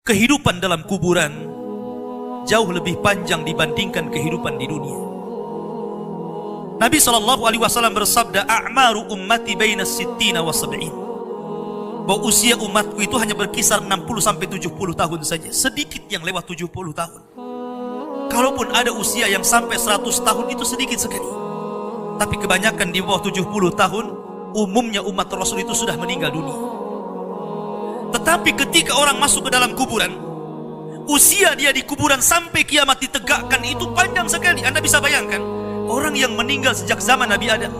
kehidupan dalam kuburan jauh lebih panjang dibandingkan kehidupan di dunia. Nabi SAW bersabda, "A'maru ummati baina sittina wa sab'in." Bahwa usia umatku itu hanya berkisar 60 sampai 70 tahun saja. Sedikit yang lewat 70 tahun. Kalaupun ada usia yang sampai 100 tahun itu sedikit sekali. Tapi kebanyakan di bawah 70 tahun, umumnya umat Rasul itu sudah meninggal dunia. Tetapi ketika orang masuk ke dalam kuburan, usia dia di kuburan sampai kiamat ditegakkan itu panjang sekali. Anda bisa bayangkan, orang yang meninggal sejak zaman Nabi Adam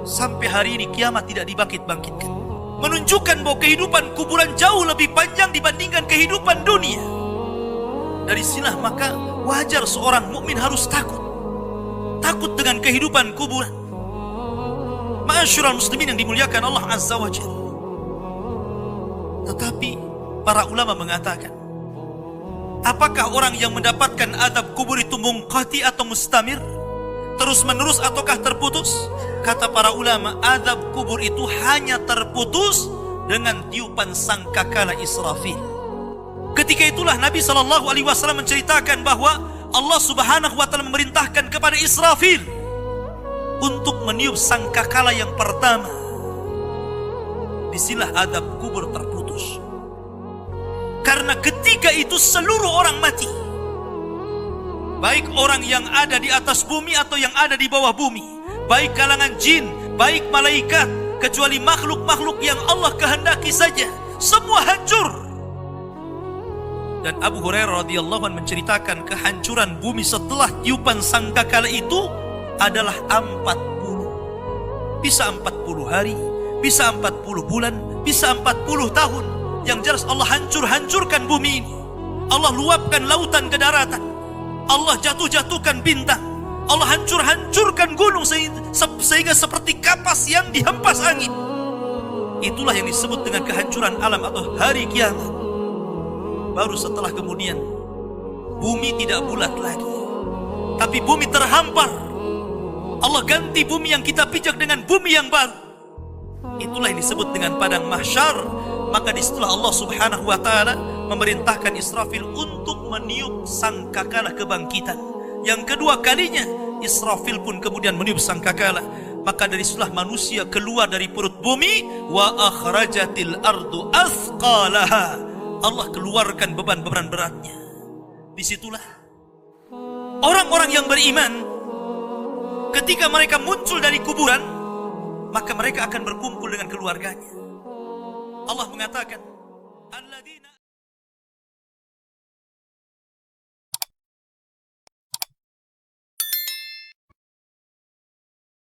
sampai hari ini kiamat tidak dibangkit-bangkitkan, menunjukkan bahwa kehidupan kuburan jauh lebih panjang dibandingkan kehidupan dunia. Dari sinilah maka wajar seorang mukmin harus takut dengan kehidupan kuburan. Ma'asyiral muslimin yang dimuliakan Allah Azza wa Jalla. Tetapi para ulama mengatakan, apakah orang yang mendapatkan azab kubur itu munqati atau mustamir, terus menerus ataukah terputus? Kata para ulama, azab kubur itu hanya terputus dengan tiupan sangkakala Israfil. Ketika itulah Nabi SAW menceritakan bahwa Allah Subhanahu wa Ta'ala memerintahkan kepada Israfil untuk meniup sangkakala yang pertama. Disinilah azab kubur terputus. Karena ketika itu seluruh orang mati, baik orang yang ada di atas bumi atau yang ada di bawah bumi, baik kalangan jin, baik malaikat, kecuali makhluk-makhluk yang Allah kehendaki saja, semua hancur. Dan Abu Hurairah radhiyallahu anhu menceritakan kehancuran bumi setelah tiupan sangkakala itu adalah 40. Bisa 40 hari, bisa 40 bulan, bisa 40 tahun. Yang jelas Allah hancurkan bumi ini. Allah luapkan lautan ke daratan. Allah jatuhkan bintang. Allah hancurkan gunung sehingga seperti kapas yang dihempas angin. Itulah yang disebut dengan kehancuran alam atau hari kiamat. Baru setelah kemudian bumi tidak bulat lagi, tapi bumi terhampar. Allah ganti bumi yang kita pijak dengan bumi yang baru. Itulah yang disebut dengan padang mahsyar. Maka disitulah Allah Subhanahu wa Ta'ala memerintahkan Israfil untuk meniup sangkakala kebangkitan. Yang kedua kalinya Israfil pun kemudian meniup sangkakala. Maka dari situlah manusia keluar dari perut bumi. Wa akhrajatil ardu athqalaha. Allah keluarkan beban-beban beratnya. Disitulah orang-orang yang beriman, ketika mereka muncul dari kuburan, maka mereka akan berkumpul dengan keluarganya. Allah mengatakan,